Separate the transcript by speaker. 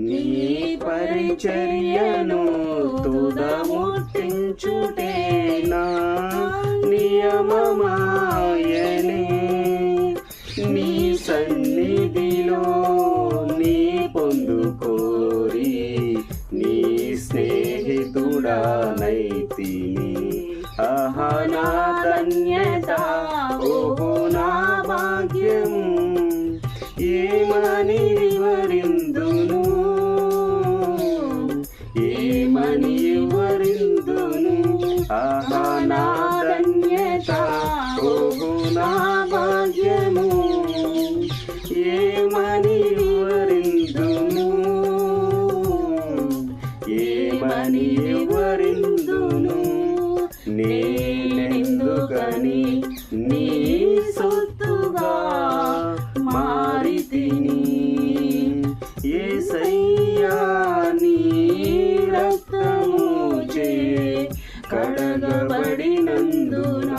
Speaker 1: నీ పరిచర్యను తుదముట్టించుటే నా నియమమాయనే. నీ సన్నిధిలో నీ పొందుకోరి నీ స్నేహితుడానైతిని. ఆహా నా ధన్యత, ఓహో నా భాగ్యము, ఏమని వివరిందును, ఏమని వివరిందును. ఆహా నా ధన్యత, ఓహో నా భాగ్యము, ఏమని వివరిందును, ఏమని వివరిందును. నేనెందుకని నీ సొత్తుగా మారితిని, యేసయ్యా నీ రక్తము చే కడగబడినందున.